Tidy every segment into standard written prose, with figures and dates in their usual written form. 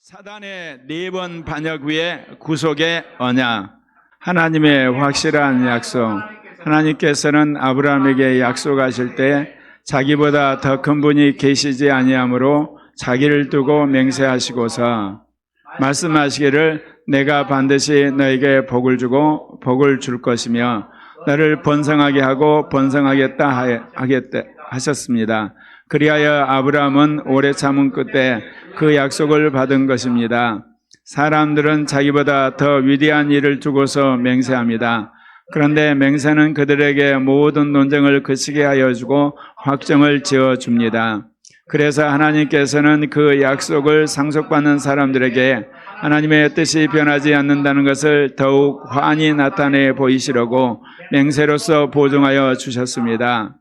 사단의 4번 반역 후에 구속의 언약. 하나님의 확실한 약속. 하나님께서는 아브라함에게 약속하실 때 자기보다 더 큰 분이 계시지 아니하므로 자기를 두고 맹세하시고서 말씀하시기를 내가 반드시 너에게 복을 주고 복을 줄 것이며 너를 번성하게 하고 번성하겠다 하셨습니다. 그리하여 아브라함은 오래 참은 끝에 그 약속을 받은 것입니다. 사람들은 자기보다 더 위대한 일을 두고서 맹세합니다. 그런데 맹세는 그들에게 모든 논쟁을 그치게 하여 주고 확정을 지어 줍니다. 그래서 하나님께서는 그 약속을 상속받는 사람들에게 하나님의 뜻이 변하지 않는다는 것을 더욱 환히 나타내 보이시려고 맹세로서 보증하여 주셨습니다.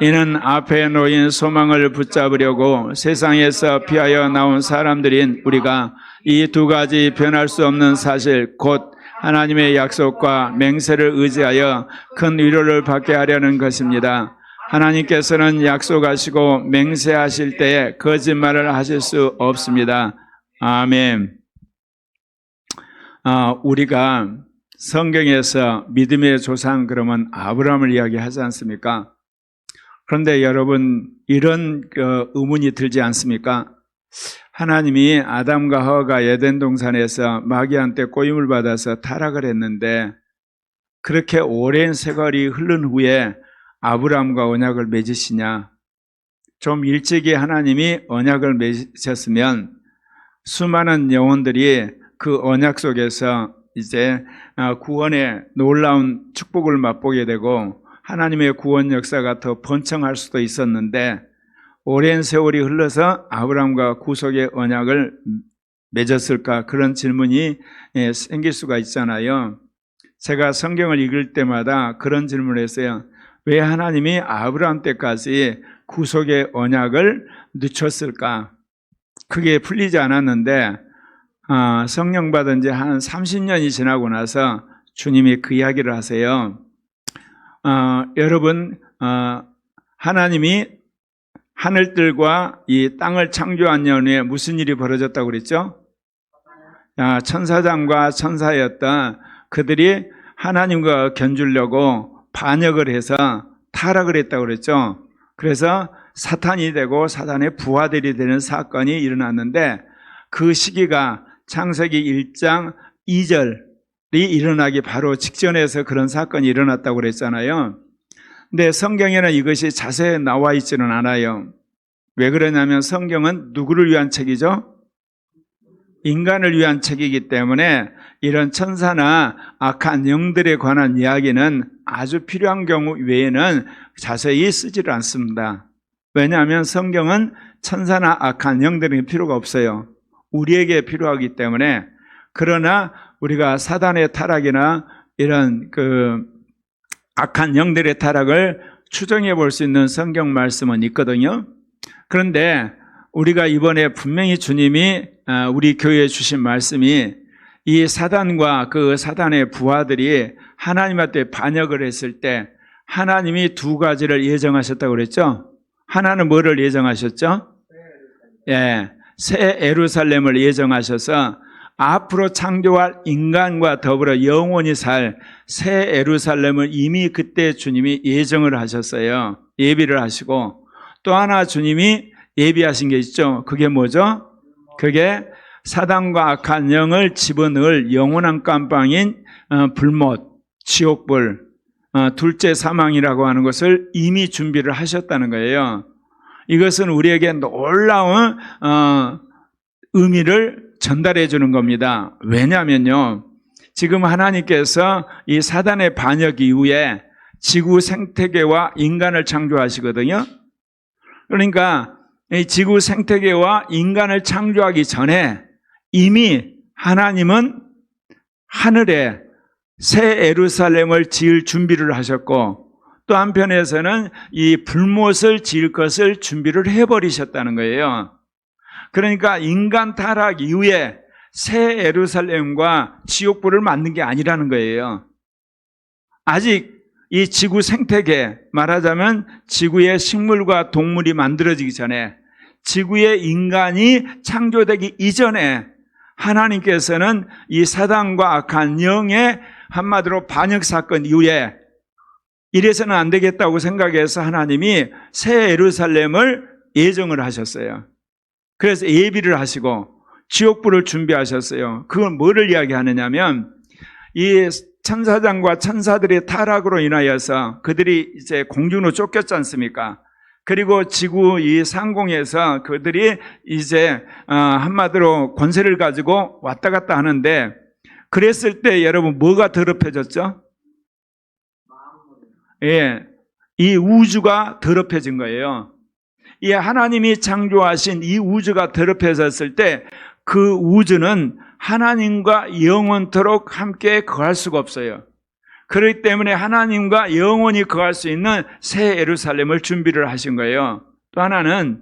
이는 앞에 놓인 소망을 붙잡으려고 세상에서 피하여 나온 사람들인 우리가 이 두 가지 변할 수 없는 사실 곧 하나님의 약속과 맹세를 의지하여 큰 위로를 받게 하려는 것입니다. 하나님께서는 약속하시고 맹세하실 때에 거짓말을 하실 수 없습니다. 아멘. 우리가 성경에서 믿음의 조상 그러면 아브라함을 이야기하지 않습니까? 그런데 여러분 이런 의문이 들지 않습니까? 하나님이 아담과 하와가 에덴 동산에서 마귀한테 꼬임을 받아서 타락을 했는데 그렇게 오랜 세월이 흐른 후에 아브라함과 언약을 맺으시냐? 좀 일찍이 하나님이 언약을 맺으셨으면 수많은 영혼들이 그 언약 속에서 이제 구원의 놀라운 축복을 맛보게 되고 하나님의 구원 역사가 더 번창할 수도 있었는데 오랜 세월이 흘러서 아브라함과 구속의 언약을 맺었을까? 그런 질문이 생길 수가 있잖아요. 제가 성경을 읽을 때마다 그런 질문을 했어요. 왜 하나님이 아브라함 때까지 구속의 언약을 늦췄을까? 그게 풀리지 않았는데 성령 받은 지 한 30년이 지나고 나서 주님이 그 이야기를 하세요. 여러분 하나님이 하늘들과 이 땅을 창조한 연후에 무슨 일이 벌어졌다고 그랬죠? 천사장과 천사였던 그들이 하나님과 견주려고 반역을 해서 타락을 했다고 그랬죠. 그래서 사탄이 되고 사탄의 부하들이 되는 사건이 일어났는데 그 시기가 창세기 1장 2절이 일어나기 바로 직전에서 그런 사건이 일어났다고 그랬잖아요. 근데 성경에는 이것이 자세히 나와 있지는 않아요. 왜 그러냐면 성경은 누구를 위한 책이죠? 인간을 위한 책이기 때문에 이런 천사나 악한 영들에 관한 이야기는 아주 필요한 경우 외에는 자세히 쓰지를 않습니다. 왜냐하면 성경은 천사나 악한 영들에게 필요가 없어요. 우리에게 필요하기 때문에. 그러나 우리가 사단의 타락이나 이런 악한 영들의 타락을 추정해 볼 수 있는 성경 말씀은 있거든요. 그런데 우리가 이번에 분명히 주님이 우리 교회에 주신 말씀이 이 사단과 그 사단의 부하들이 하나님한테 반역을 했을 때 하나님이 두 가지를 예정하셨다고 그랬죠? 하나는 뭐를 예정하셨죠? 새 예루살렘을 예정하셔서 앞으로 창조할 인간과 더불어 영원히 살 새 예루살렘을 이미 그때 주님이 예정을 하셨어요. 예비를 하시고 또 하나 주님이 예비하신 게 있죠. 그게 뭐죠? 그게 사단과 악한 영을 집어넣을 영원한 깜방인 불못, 지옥불, 둘째 사망이라고 하는 것을 이미 준비를 하셨다는 거예요. 이것은 우리에게 놀라운 의미를 전달해 주는 겁니다. 왜냐하면요, 지금 하나님께서 이 사단의 반역 이후에 지구 생태계와 인간을 창조하시거든요. 그러니까 이 지구 생태계와 인간을 창조하기 전에 이미 하나님은 하늘에 새 예루살렘을 지을 준비를 하셨고 또 한편에서는 이 불못을 지을 것을 준비를 해버리셨다는 거예요. 그러니까 인간 타락 이후에 새 예루살렘과 지옥불을 만든 게 아니라는 거예요. 아직 이 지구 생태계, 말하자면 지구의 식물과 동물이 만들어지기 전에 지구의 인간이 창조되기 이전에 하나님께서는 이 사단과 악한 영의 한마디로 반역 사건 이후에 이래서는 안 되겠다고 생각해서 하나님이 새 예루살렘을 예정을 하셨어요. 그래서 예비를 하시고 지옥불을 준비하셨어요. 그건 뭐를 이야기하느냐면 이 천사장과 천사들의 타락으로 인하여서 그들이 이제 공중으로 쫓겼지 않습니까? 그리고 지구 이 상공에서 그들이 이제 한마디로 권세를 가지고 왔다 갔다 하는데, 그랬을 때 여러분 뭐가 더럽혀졌죠? 예, 이 우주가 더럽혀진 거예요. 이 하나님이 창조하신 이 우주가 더럽혀졌을 때 그 우주는 하나님과 영원토록 함께 거할 수가 없어요. 그렇기 때문에 하나님과 영원히 거할 수 있는 새 예루살렘을 준비를 하신 거예요. 또 하나는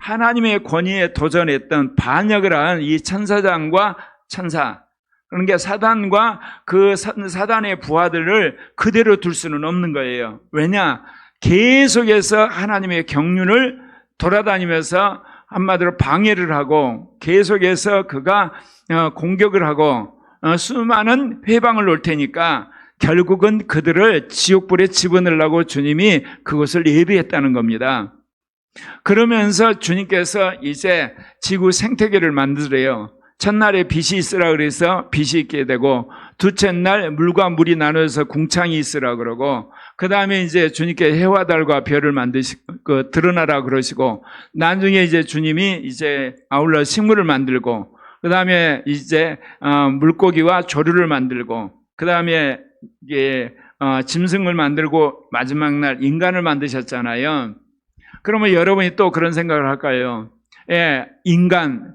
하나님의 권위에 도전했던 반역을 한 이 천사장과 천사, 그러니까 사단과 그 사단의 부하들을 그대로 둘 수는 없는 거예요. 왜냐? 계속해서 하나님의 경륜을 돌아다니면서 한마디로 방해를 하고 계속해서 그가 공격을 하고 수많은 회방을 놓을 테니까 결국은 그들을 지옥불에 집어넣으려고 주님이 그것을 예비했다는 겁니다. 그러면서 주님께서 이제 지구 생태계를 만들어요. 첫날에 빛이 있으라 그래서 빛이 있게 되고, 둘째 날 물과 물이 나눠서 궁창이 있으라 그러고, 그 다음에 이제 주님께 해와 달과 별을 만드시고 드러나라 그러시고, 나중에 이제 주님이 이제 아울러 식물을 만들고, 그 다음에 이제 물고기와 조류를 만들고, 그 다음에 짐승을 만들고 마지막 날 인간을 만드셨잖아요. 그러면 여러분이 또 그런 생각을 할까요? 예, 인간.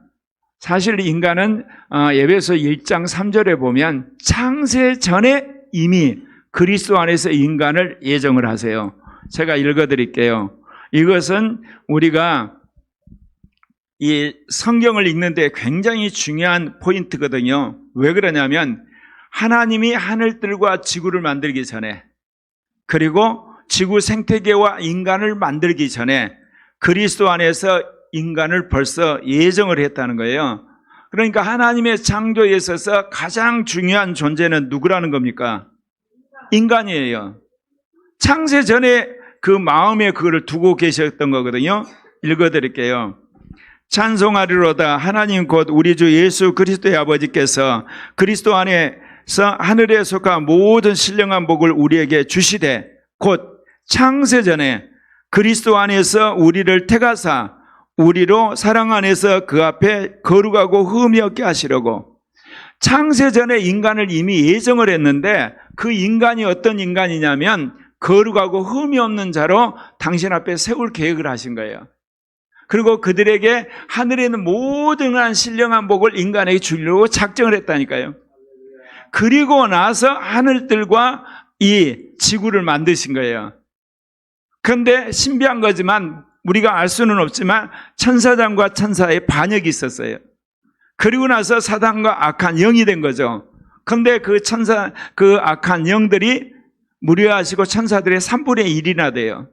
사실 인간은 에베소 1장 3절에 보면 창세 전에 이미 그리스도 안에서 인간을 예정을 하세요. 제가 읽어드릴게요. 이것은 우리가 이 성경을 읽는데 굉장히 중요한 포인트거든요. 왜 그러냐면 하나님이 하늘들과 지구를 만들기 전에, 그리고 지구 생태계와 인간을 만들기 전에 그리스도 안에서 인간을 벌써 예정을 했다는 거예요. 그러니까 하나님의 창조에 있어서 가장 중요한 존재는 누구라는 겁니까? 인간이에요. 창세 전에 그 마음에 그거를 두고 계셨던 거거든요. 읽어드릴게요. 찬송하리로다. 하나님 곧 우리 주 예수 그리스도의 아버지께서 그리스도 안에서 하늘에 속한 모든 신령한 복을 우리에게 주시되, 곧 창세 전에 그리스도 안에서 우리를 택하사 우리로 사랑 안에서 그 앞에 거룩하고 흠이 없게 하시려고. 창세 전에 인간을 이미 예정을 했는데 그 인간이 어떤 인간이냐면 거룩하고 흠이 없는 자로 당신 앞에 세울 계획을 하신 거예요. 그리고 그들에게 하늘에 있는 모든 신령한 복을 인간에게 주려고 작정을 했다니까요. 그리고 나서 하늘들과 이 지구를 만드신 거예요. 그런데 신비한 거지만 우리가 알 수는 없지만 천사장과 천사의 반역이 있었어요. 그리고 나서 사단과 악한 영이 된 거죠. 그런데 그 악한 영들이 무료하시고 천사들의 3분의 1이나 돼요.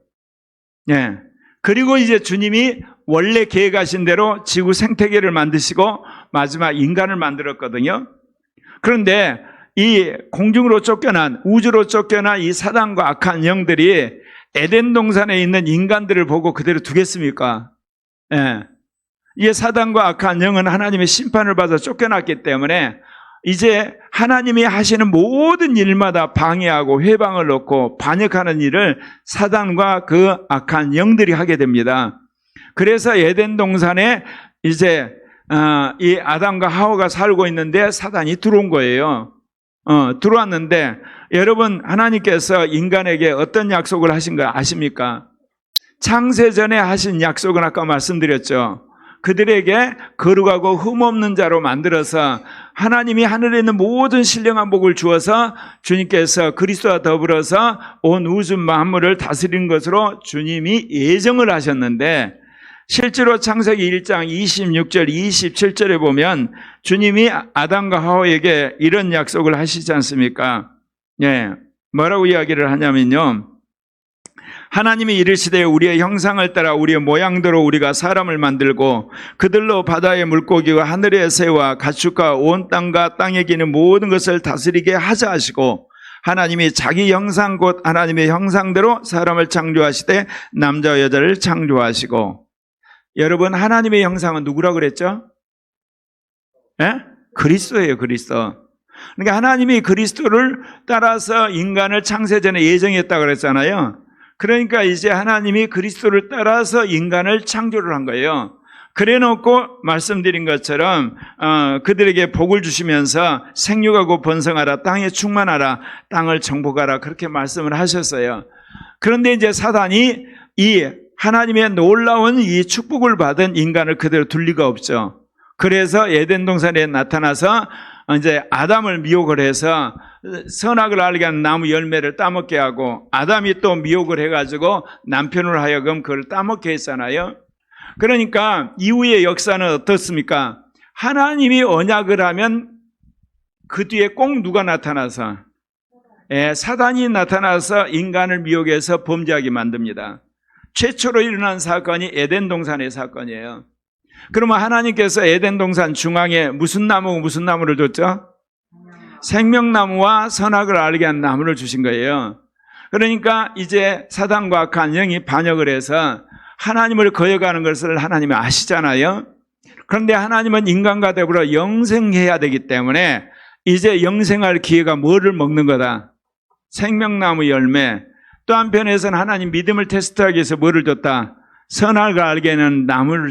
예. 그리고 이제 주님이 원래 계획하신 대로 지구 생태계를 만드시고 마지막 인간을 만들었거든요. 그런데 이 공중으로 쫓겨난, 우주로 쫓겨난 이 사단과 악한 영들이 에덴 동산에 있는 인간들을 보고 그대로 두겠습니까? 예. 이 사단과 악한 영은 하나님의 심판을 받아 쫓겨났기 때문에 이제 하나님이 하시는 모든 일마다 방해하고 회방을 놓고 반역하는 일을 사단과 그 악한 영들이 하게 됩니다. 그래서 에덴 동산에 이제 이 아담과 하와가 살고 있는데 사단이 들어온 거예요. 들어왔는데 여러분, 하나님께서 인간에게 어떤 약속을 하신 거 아십니까? 창세 전에 하신 약속은 아까 말씀드렸죠. 그들에게 거룩하고 흠없는 자로 만들어서 하나님이 하늘에 있는 모든 신령한 복을 주어서 주님께서 그리스도와 더불어서 온 우주 만물을 다스리는 것으로 주님이 예정을 하셨는데, 실제로 창세기 1장 26절 27절에 보면 주님이 아담과 하와에게 이런 약속을 하시지 않습니까? 예, 뭐라고 이야기를 하냐면요, 하나님이 이르시되 우리의 형상을 따라 우리의 모양대로 우리가 사람을 만들고 그들로 바다의 물고기와 하늘의 새와 가축과 온 땅과 땅에 기는 모든 것을 다스리게 하자 하시고 하나님이 자기 형상 곧 하나님의 형상대로 사람을 창조하시되 남자와 여자를 창조하시고. 여러분, 하나님의 형상은 누구라고 그랬죠? 예? 그리스도예요, 그리스도. 그러니까 하나님이 그리스도를 따라서 인간을 창세전에 예정했다고 그랬잖아요. 그러니까 이제 하나님이 그리스도를 따라서 인간을 창조를 한 거예요. 그래 놓고 말씀드린 것처럼 그들에게 복을 주시면서 생육하고 번성하라, 땅에 충만하라, 땅을 정복하라, 그렇게 말씀을 하셨어요. 그런데 이제 사단이 이 하나님의 놀라운 이 축복을 받은 인간을 그대로 둘 리가 없죠. 그래서 에덴 동산에 나타나서 이제 아담을 미혹을 해서 선악을 알게 하는 나무 열매를 따먹게 하고, 아담이 또 미혹을 해가지고 남편을 하여금 그걸 따먹게 했잖아요. 그러니까 이후의 역사는 어떻습니까? 하나님이 언약을 하면 그 뒤에 꼭 누가 나타나서, 사단이 나타나서 인간을 미혹해서 범죄하게 만듭니다. 최초로 일어난 사건이 에덴 동산의 사건이에요. 그러면 하나님께서 에덴 동산 중앙에 무슨 나무를 줬죠? 생명나무와 선악을 알게 한 나무를 주신 거예요. 그러니까 이제 사단과 악한 영이 반역을 해서 하나님을 거역하는 것을 하나님이 아시잖아요. 그런데 하나님은 인간과 더불어 영생해야 되기 때문에 이제 영생할 기회가 뭐를 먹는 거다? 생명나무 열매. 또 한편에서는 하나님 믿음을 테스트하기 위해서 뭐를 줬다? 선악을 알게 하는 나무를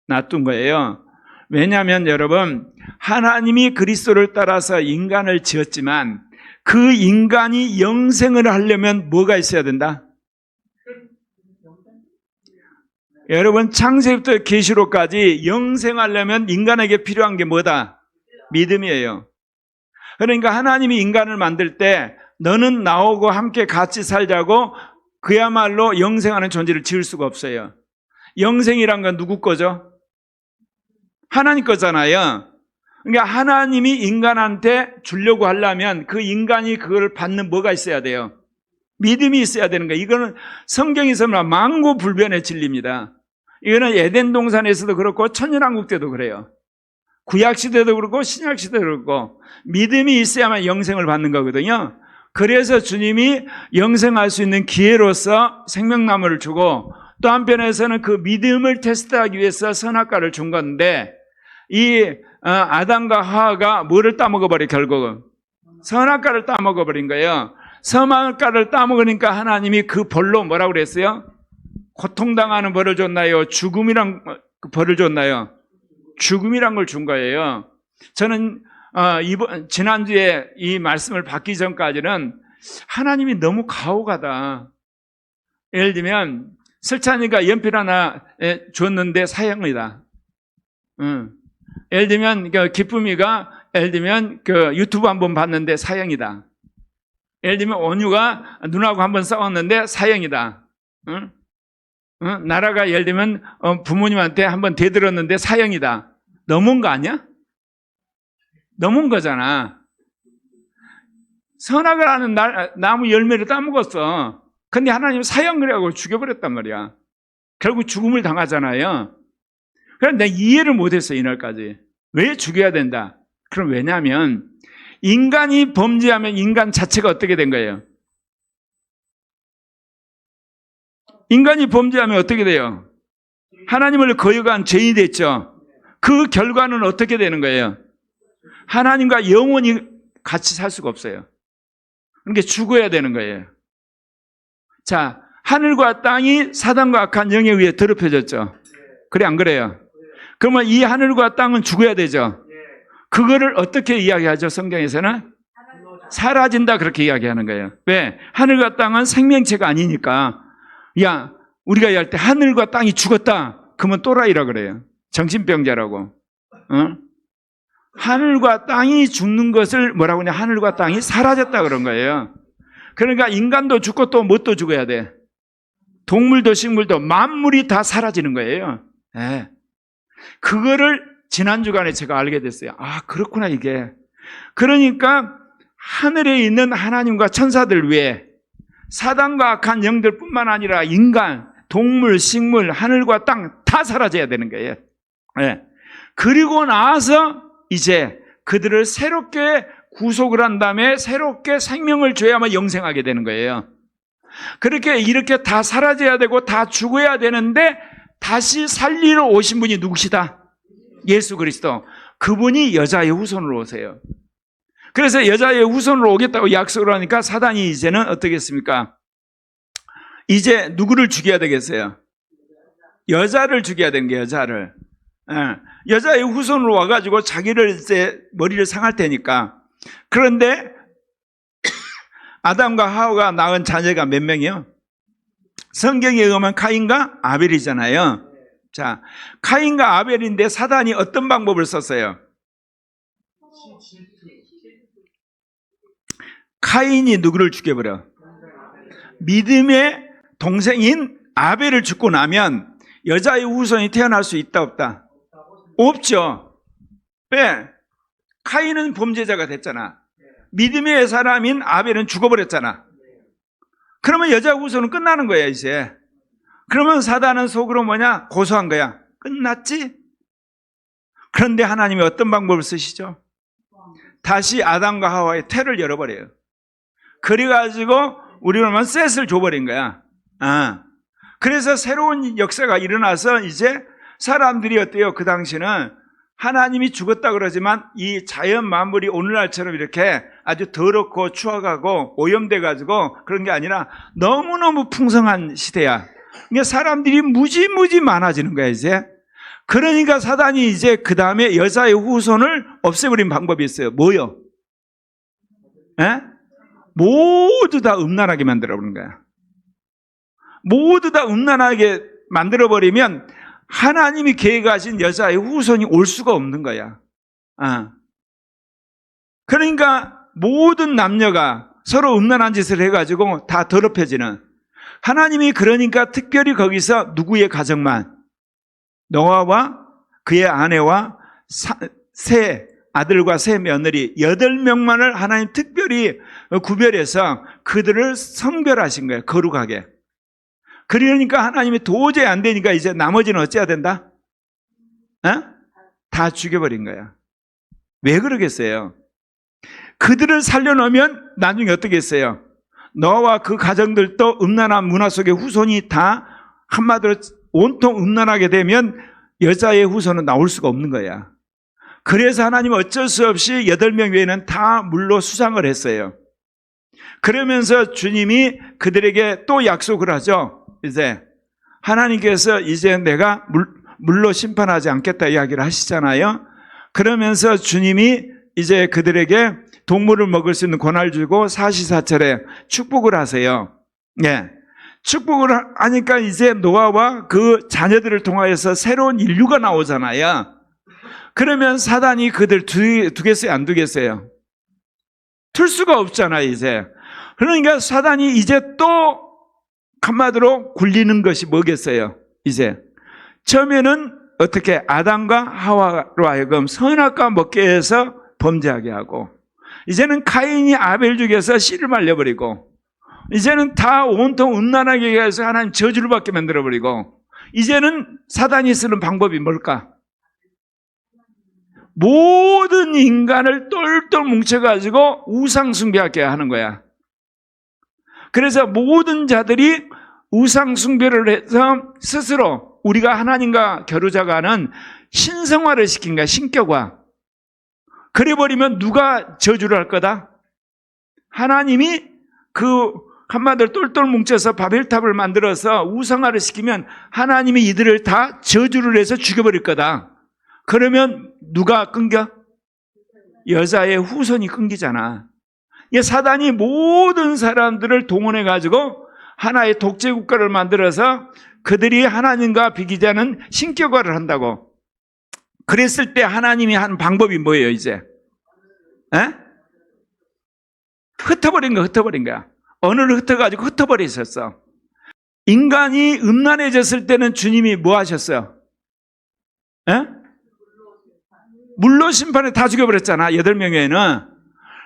놔둔 거예요. 왜냐하면 여러분, 하나님이 그리스도를 따라서 인간을 지었지만 그 인간이 영생을 하려면 뭐가 있어야 된다? 여러분, 창세부터 계시록까지 영생하려면 인간에게 필요한 게 뭐다? 믿음이에요. 그러니까 하나님이 인간을 만들 때 너는 나하고 함께 같이 살자고 그야말로 영생하는 존재를 지을 수가 없어요. 영생이란 건 누구 거죠? 하나님 거잖아요. 그러니까 하나님이 인간한테 주려고 하려면 그 인간이 그걸 받는 뭐가 있어야 돼요? 믿음이 있어야 되는 거예요. 이거는 성경에서 만고불변의 진리입니다. 이거는 에덴 동산에서도 그렇고 천년왕국 때도 그래요. 구약시대도 그렇고 신약시대도 그렇고 믿음이 있어야만 영생을 받는 거거든요. 그래서 주님이 영생할 수 있는 기회로서 생명나무를 주고, 또 한편에서는 그 믿음을 테스트하기 위해서 선악과를 준 건데, 이 아담과 하와가 뭐를 따먹어버려? 결국은 선악과를 따먹어버린 거예요. 선악과를 따먹으니까 하나님이 그 벌로 뭐라고 그랬어요? 고통당하는 벌을 줬나요? 죽음이란 벌을 줬나요? 죽음이란 걸 준 거예요. 저는 지난주에 이 말씀을 받기 전까지는 하나님이 너무 가혹하다. 예를 들면 설찬이가 연필 하나 줬는데 사형이다. 예를 들면 기쁨이가 예를 들면 유튜브 한번 봤는데 사형이다. 예를 들면 온유가 누나하고 한번 싸웠는데 사형이다. 나라가 예를 들면 부모님한테 한번 대들었는데 사형이다. 너무한 거 아니야? 너무한 거잖아. 선악을 하는 나무 열매를 따먹었어. 근데 하나님 사형을 하고 죽여버렸단 말이야. 결국 죽음을 당하잖아요. 그런데 내가 이해를 못했어, 이날까지. 왜 죽여야 된다? 그럼 왜냐하면 인간이 범죄하면 인간 자체가 어떻게 된 거예요? 인간이 범죄하면 어떻게 돼요? 하나님을 거역한 죄인이 됐죠. 그 결과는 어떻게 되는 거예요? 하나님과 영원히 같이 살 수가 없어요. 그러니까 죽어야 되는 거예요. 자, 하늘과 땅이 사단과 악한 영에 의해 더럽혀졌죠. 그래, 안 그래요? 그러면 이 하늘과 땅은 죽어야 되죠. 그거를 어떻게 이야기하죠? 성경에서는 사라진다, 그렇게 이야기하는 거예요. 왜? 하늘과 땅은 생명체가 아니니까. 야, 우리가 이야기할 때 하늘과 땅이 죽었다, 그러면 또라이라 그래요. 정신병자라고. 하늘과 땅이 죽는 것을 뭐라고 하냐? 하늘과 땅이 사라졌다 그런 거예요. 그러니까 인간도 죽고 또 뭣도 죽어야 돼? 동물도 식물도 만물이 다 사라지는 거예요. 네. 그거를 지난 주간에 제가 알게 됐어요. 아, 그렇구나 이게. 그러니까 하늘에 있는 하나님과 천사들 외에 사단과 악한 영들뿐만 아니라 인간, 동물, 식물, 하늘과 땅 다 사라져야 되는 거예요. 네. 그리고 나서 이제 그들을 새롭게 구속을 한 다음에 새롭게 생명을 줘야만 영생하게 되는 거예요. 그렇게 이렇게 다 사라져야 되고 다 죽어야 되는데 다시 살리러 오신 분이 누구시다? 예수 그리스도. 그분이 여자의 후손으로 오세요. 그래서 여자의 후손으로 오겠다고 약속을 하니까 사단이 이제는 어떻게 했습니까? 이제 누구를 죽여야 되겠어요? 여자를 죽여야 되는 게 여자를. 여자의 후손으로 와가지고 자기를 이제 머리를 상할 테니까. 그런데 아담과 하와가 낳은 자녀가 몇 명이요? 성경에 의하면 카인과 아벨이잖아요. 자, 카인과 아벨인데 사단이 어떤 방법을 썼어요? 카인이 누구를 죽여버려? 믿음의 동생인 아벨을 죽고 나면 여자의 후손이 태어날 수 있다 없다? 없죠. 왜? 카인은 범죄자가 됐잖아. 믿음의 사람인 아벨은 죽어버렸잖아. 그러면 여자 후손은 끝나는 거야 이제. 그러면 사단은 속으로 뭐냐? 고소한 거야. 끝났지? 그런데 하나님이 어떤 방법을 쓰시죠? 다시 아담과 하와의 태를 열어버려요. 그래가지고 우리는 셋을 줘버린 거야. 그래서 새로운 역사가 일어나서 이제 사람들이 어때요? 그 당시는 하나님이 죽었다 그러지만 이 자연 만물이 오늘날처럼 이렇게 아주 더럽고 추악하고 오염돼가지고 그런 게 아니라 너무너무 풍성한 시대야. 그러니까 사람들이 무지무지 많아지는 거야 이제. 그러니까 사단이 이제 그 다음에 여자의 후손을 없애버린 방법이 있어요. 뭐요? 모두 다 음란하게 만들어버린 거야. 모두 다 음란하게 만들어버리면 하나님이 계획하신 여자의 후손이 올 수가 없는 거야. 그러니까 모든 남녀가 서로 음란한 짓을 해가지고 다 더럽혀지는. 하나님이 그러니까 특별히 거기서 누구의 가정만, 노아와 그의 아내와 세 아들과 세 며느리 8명만을 하나님 특별히 구별해서 그들을 성별하신 거예요. 거룩하게. 그러니까 하나님이 도저히 안 되니까 이제 나머지는 어찌해야 된다? 다 죽여버린 거야. 왜 그러겠어요? 그들을 살려놓으면 나중에 어떻게 했어요? 너와 그 가정들도 음란한 문화 속의 후손이 다 한마디로 온통 음란하게 되면 여자의 후손은 나올 수가 없는 거야. 그래서 하나님은 어쩔 수 없이 8명 외에는 다 물로 수상을 했어요. 그러면서 주님이 그들에게 또 약속을 하죠. 이제 하나님께서 이제 내가 물로 심판하지 않겠다 이야기를 하시잖아요. 그러면서 주님이 이제 그들에게 동물을 먹을 수 있는 권한을 주고 사시사철에 축복을 하세요. 예. 축복을 하니까 이제 노아와 그 자녀들을 통하여서 새로운 인류가 나오잖아요. 그러면 사단이 그들 두겠어요? 안 두겠어요? 틀 수가 없잖아요, 이제. 그러니까 사단이 이제 또 한마디로 굴리는 것이 뭐겠어요? 이제 처음에는 어떻게 아담과 하와로 하여금 선악과 먹게 해서 범죄하게 하고, 이제는 카인이 아벨 죽여서 씨를 말려버리고, 이제는 다 온통 음란하게 해서 하나님 저주를 받게 만들어버리고, 이제는 사단이 쓰는 방법이 뭘까? 모든 인간을 똘똘 뭉쳐가지고 우상숭배하게 하는 거야. 그래서 모든 자들이 우상숭배를 해서 스스로 우리가 하나님과 겨루자가는 신성화를 시킨 거야. 신격화. 그래버리면 누가 저주를 할 거다? 하나님이 그 한마디로 똘똘 뭉쳐서 바벨탑을 만들어서 우상화를 시키면 하나님이 이들을 다 저주를 해서 죽여버릴 거다. 그러면 누가 끊겨? 여자의 후손이 끊기잖아. 사단이 모든 사람들을 동원해가지고 하나의 독재 국가를 만들어서 그들이 하나님과 비교자는 신격화를 한다고. 그랬을 때 하나님이 하는 방법이 뭐예요, 이제? 흩어버린 거야. 언어를 흩어가지고 흩어버리셨어. 인간이 음란해졌을 때는 주님이 뭐 하셨어요? 물로 심판에 다 죽여버렸잖아, 8명에는.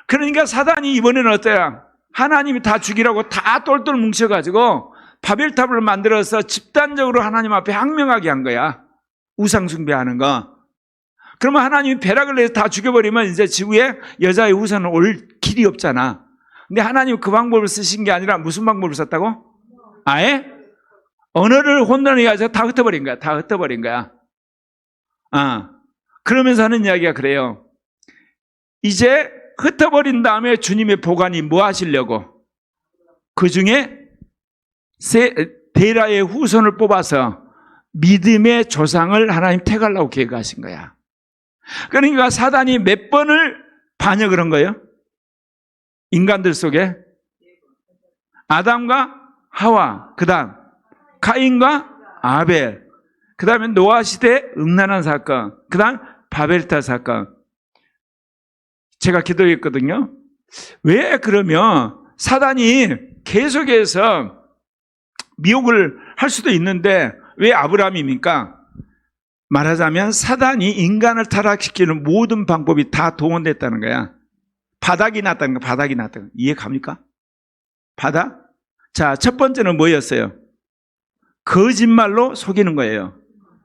그러니까 사단이 이번에는 어때요? 하나님이 다 죽이라고 다 똘똘 뭉쳐가지고 바벨탑을 만들어서 집단적으로 하나님 앞에 항명하게 한 거야. 우상 숭배하는 거. 그러면 하나님이 벼락을 내서 다 죽여버리면 이제 지구에 여자의 우상은 올 길이 없잖아. 근데 하나님은 그 방법을 쓰신 게 아니라 무슨 방법을 썼다고? 아예 언어를 혼돈하게 해서 다 흩어버린 거야. 다 흩어버린 거야. 그러면서 하는 이야기가 그래요. 이제 흩어버린 다음에 주님의 보관이 뭐 하시려고? 그 중에 데라의 후손을 뽑아서 믿음의 조상을 하나님 택하려고 계획하신 거야. 그러니까 사단이 몇 번을 반역을 한 거예요? 인간들 속에 아담과 하와, 그 다음 카인과 아벨, 그 다음에 노아 시대 음란한 사건, 그 다음 바벨탑 사건. 제가 기도했거든요. 왜 그러면 사단이 계속해서 미혹을 할 수도 있는데 왜 아브라함입니까? 말하자면 사단이 인간을 타락시키는 모든 방법이 다 동원됐다는 거야. 바닥이 났다는 거, 바닥이 났다는 거. 이해 갑니까? 바닥? 자, 첫 번째는 뭐였어요? 거짓말로 속이는 거예요.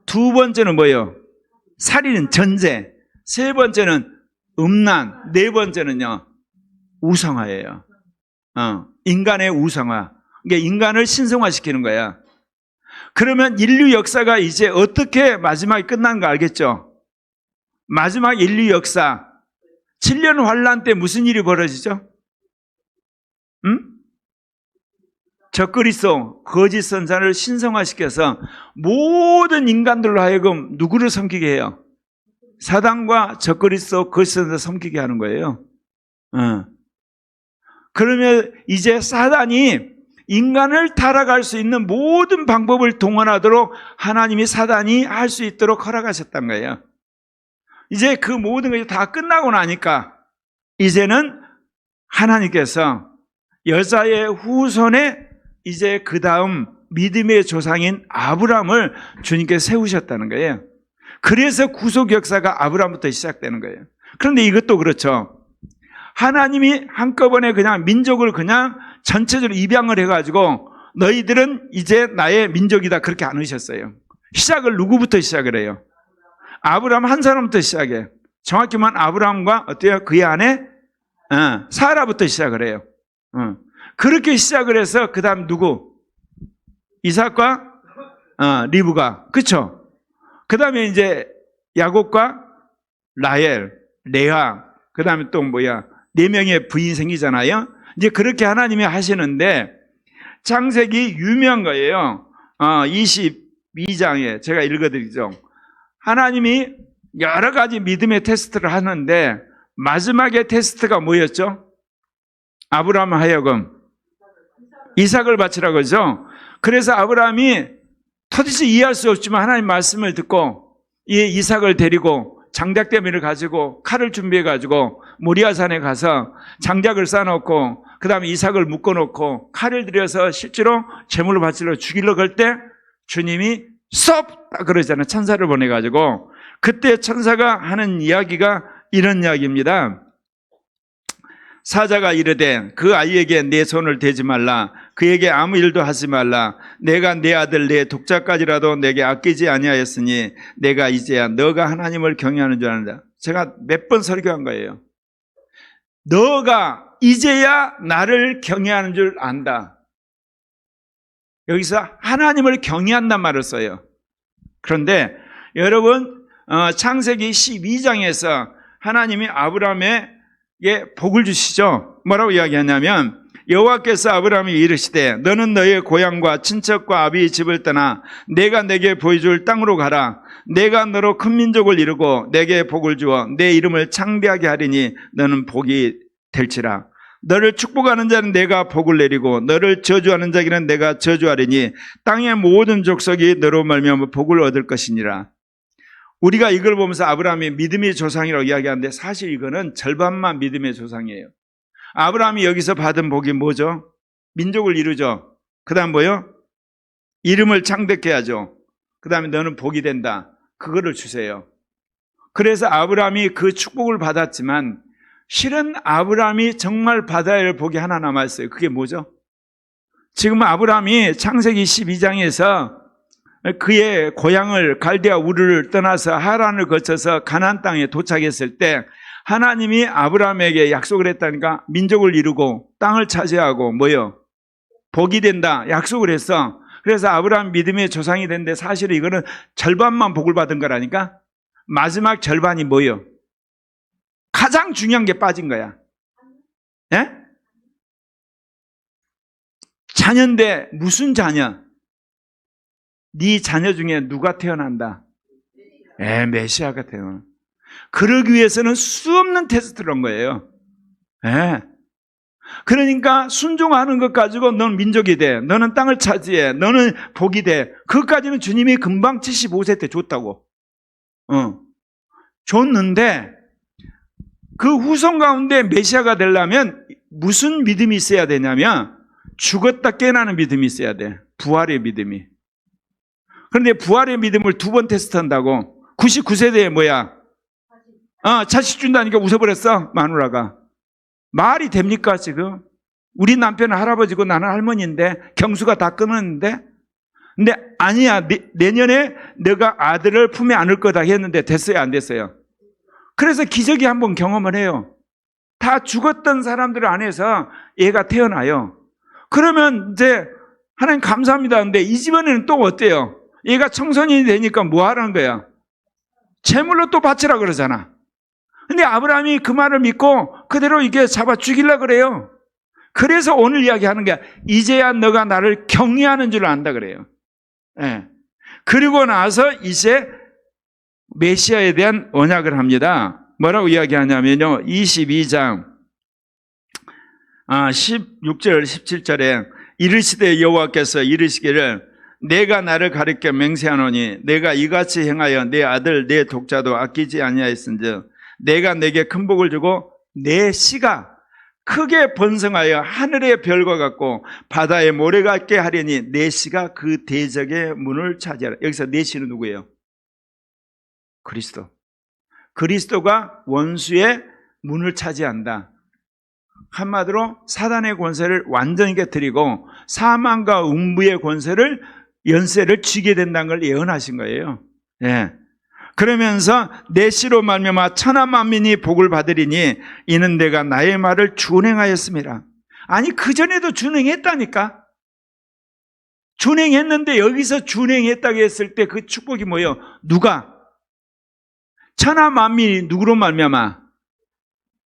두 번째는 뭐예요? 살인, 전제. 세 번째는 음란. 네 번째는요, 우상화예요. 인간의 우상화. 그러니까 인간을 신성화시키는 거야. 그러면 인류 역사가 이제 어떻게 마지막에 끝난 거 알겠죠? 마지막 인류 역사 7년 환란 때 무슨 일이 벌어지죠? 적그리스도 거짓 선자를 신성화시켜서 모든 인간들로 하여금 누구를 섬기게 해요? 사단과 적그리스도 거짓 선자 섬기게 하는 거예요. 그러면 이제 사단이 인간을 타락할 수 있는 모든 방법을 동원하도록 하나님이 사단이 할 수 있도록 허락하셨단 거예요. 이제 그 모든 것이 다 끝나고 나니까 이제는 하나님께서 여자의 후손에 이제 그 다음 믿음의 조상인 아브라함을 주님께서 세우셨다는 거예요. 그래서 구속 역사가 아브라함부터 시작되는 거예요. 그런데 이것도 그렇죠. 하나님이 한꺼번에 그냥 민족을 그냥 전체적으로 입양을 해가지고 너희들은 이제 나의 민족이다 그렇게 안 하셨어요. 시작을 누구부터 시작을 해요? 아브라함 한 사람부터 시작해. 정확히 말하면 아브라함과 어때요? 그의 아내 사라부터 시작을 해요. 그렇게 시작을 해서 그 다음 누구? 이삭과 리브가, 그렇죠? 그 다음에 이제 야곱과 라헬, 레아, 그 다음에 또 뭐야? 4명의 부인 생기잖아요. 이제 그렇게 하나님이 하시는데 창세기 유명한 거예요. 22장에 제가 읽어드리죠. 하나님이 여러 가지 믿음의 테스트를 하는데 마지막에 테스트가 뭐였죠? 아브라함 하여금 이삭을 바치라고 하죠. 그래서 아브라함이 도대체 이해할 수 없지만 하나님 말씀을 듣고 이 이삭을 데리고 장작대미를 가지고 칼을 준비해가지고 모리아산에 가서 장작을 쌓아놓고 그 다음에 이삭을 묶어놓고 칼을 들여서 실제로 제물로 바치려고 죽이려고 할 때 주님이 쏙! 딱 그러잖아요. 천사를 보내가지고 그때 천사가 하는 이야기가 이런 이야기입니다. 사자가 이르되 그 아이에게 내 손을 대지 말라. 그에게 아무 일도 하지 말라. 내가 내 아들 내 독자까지라도 내게 아끼지 아니하였으니 내가 이제야 너가 하나님을 경외하는 줄 안다. 제가 몇 번 설교한 거예요. 너가 이제야 나를 경외하는 줄 안다. 여기서 하나님을 경외한단 말을 써요. 그런데 여러분 창세기 12장에서 하나님이 아브라함에게 복을 주시죠. 뭐라고 이야기하냐면 여호와께서 아브라함이 이르시되 너는 너의 고향과 친척과 아비의 집을 떠나 내가 내게 보여줄 땅으로 가라. 내가 너로 큰 민족을 이루고 내게 복을 주어 내 이름을 창대하게 하리니 너는 복이 될지라. 너를 축복하는 자는 내가 복을 내리고 너를 저주하는 자에게는 내가 저주하리니 땅의 모든 족속이 너로 말미암아 복을 얻을 것이니라. 우리가 이걸 보면서 아브라함이 믿음의 조상이라고 이야기하는데 사실 이거는 절반만 믿음의 조상이에요. 아브라함이 여기서 받은 복이 뭐죠? 민족을 이루죠. 그 다음 뭐요? 이름을 창대케 하죠. 그 다음에 너는 복이 된다. 그거를 주세요. 그래서 아브라함이 그 축복을 받았지만 실은 아브라함이 정말 바다를 보게 하나 남았어요. 그게 뭐죠? 지금 아브라함이 창세기 12장에서 그의 고향을 갈대아 우르를 떠나서 하란을 거쳐서 가나안 땅에 도착했을 때 하나님이 아브라함에게 약속을 했다니까 민족을 이루고 땅을 차지하고 뭐요? 복이 된다 약속을 했어. 그래서 아브라함 믿음의 조상이 됐는데 사실은 이거는 절반만 복을 받은 거라니까. 마지막 절반이 뭐요? 가장 중요한 게 빠진 거야. 예? 자녀인데 무슨 자녀? 네 자녀 중에 누가 태어난다? 메시아가 태어나. 그러기 위해서는 수없는 테스트를 한 거예요. 그러니까 순종하는 것 가지고 너는 민족이 돼. 너는 땅을 차지해. 너는 복이 돼. 그것까지는 주님이 금방 75세 때 줬다고. 줬는데 그 후손 가운데 메시아가 되려면 무슨 믿음이 있어야 되냐면 죽었다 깨어나는 믿음이 있어야 돼. 부활의 믿음이. 그런데 부활의 믿음을 2번 테스트한다고. 99세대에 뭐야? 자식 준다니까 웃어버렸어 마누라가. 말이 됩니까 지금? 우리 남편은 할아버지고 나는 할머니인데 경수가 다 끊었는데, 근데 아니야 내년에 너가 아들을 품에 안을 거다 했는데 됐어요 안 됐어요? 그래서 기적이 한번 경험을 해요. 다 죽었던 사람들 안에서 얘가 태어나요. 그러면 이제 하나님 감사합니다 하는데 이 집안에는 또 어때요? 얘가 청소년이 되니까 뭐 하라는 거야? 제물로 또 바치라 그러잖아. 근데 아브라함이 그 말을 믿고 그대로 이게 잡아 죽이려고 그래요. 그래서 오늘 이야기하는 게 이제야 너가 나를 경외하는 줄 안다 그래요. 그리고 나서 이제 메시아에 대한 언약을 합니다. 뭐라고 이야기하냐면요. 22장 16절 17절에 이르시되 여호와께서 이르시기를 내가 나를 가리켜 맹세하노니 내가 이같이 행하여 내 아들 내 독자도 아끼지 아니하였은즉 내가 내게 큰 복을 주고 내 씨가 크게 번성하여 하늘의 별과 같고 바다의 모래 같게 하려니 내 씨가 그 대적의 문을 차지하라. 여기서 내 씨는 누구예요? 그리스도. 그리스도가 원수의 문을 차지한다. 한마디로 사단의 권세를 완전히 깨뜨리고 사망과 음부의 권세를 연세를 쥐게 된다는 걸 예언하신 거예요. 그러면서 내 씨로 말미암아 천하 만민이 복을 받으리니 이는 내가 나의 말을 준행하였습니다. 아니 그전에도 준행했다니까. 준행했는데 여기서 준행했다고 했을 때 그 축복이 뭐예요? 누가? 천하 만민이 누구로 말미암아?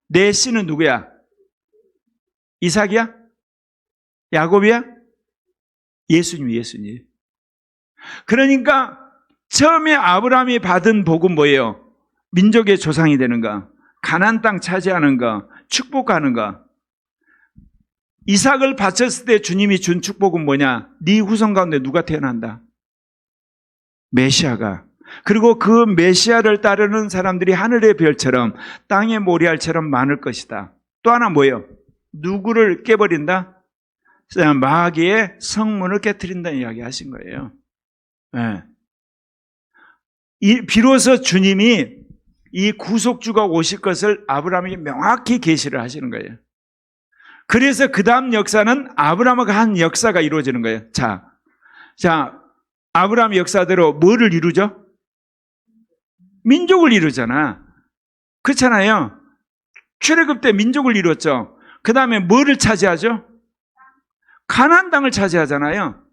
내 씨는 누구야? 이삭이야? 야곱이야? 예수님. 그러니까 처음에 아브라함이 받은 복은 뭐예요? 민족의 조상이 되는 거, 가나안 땅 차지하는 거, 축복하는 거. 이삭을 바쳤을 때 주님이 준 축복은 뭐냐? 네 후손 가운데 누가 태어난다? 메시아가. 그리고 그 메시아를 따르는 사람들이 하늘의 별처럼 땅의 모래알처럼 많을 것이다. 또 하나 뭐예요? 누구를 깨버린다? 마귀의 성문을 깨트린다는 이야기 하신 거예요. 비로소 주님이 이 구속주가 오실 것을 아브라함에게 명확히 계시를 하시는 거예요. 그래서 그 다음 역사는 아브라함과 한 역사가 이루어지는 거예요. 자, 아브라함 역사대로 뭐를 이루죠? 민족을 이루잖아. 그렇잖아요. 출애굽 때 민족을 이뤘죠. 그 다음에 뭐를 차지하죠? 가나안 땅을 차지하잖아요.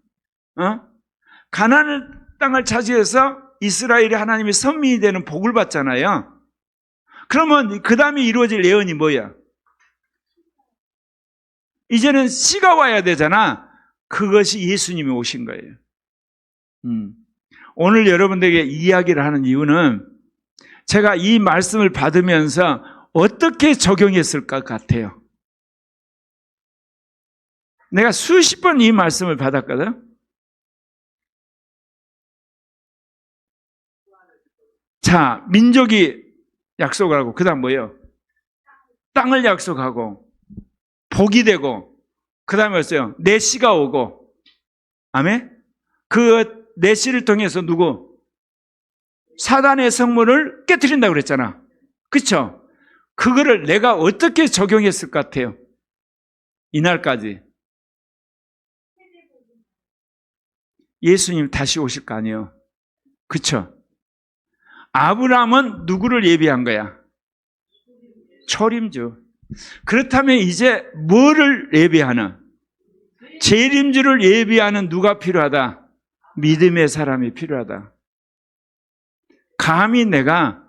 가나안 땅을 차지해서 이스라엘이 하나님의 선민이 되는 복을 받잖아요. 그러면 그 다음에 이루어질 예언이 뭐야? 이제는 씨가 와야 되잖아. 그것이 예수님이 오신 거예요. 오늘 여러분들에게 이야기를 하는 이유는 제가 이 말씀을 받으면서 어떻게 적용했을 것 같아요. 내가 수십 번 이 말씀을 받았거든. 자, 민족이 약속을 하고 그 다음 뭐예요? 땅을 약속하고 복이 되고 그 다음에 뭐였어요? 내 씨가 오고. 아멘? 그 내 씨를 통해서 누구? 사단의 성문을 깨트린다고 그랬잖아. 그렇죠? 그거를 내가 어떻게 적용했을 것 같아요? 이날까지. 예수님 다시 오실 거 아니에요. 그쵸? 아브라함은 누구를 예비한 거야? 초림주. 그렇다면 이제 뭐를 예비하는? 재림주를 예비하는 누가 필요하다? 믿음의 사람이 필요하다. 감히 내가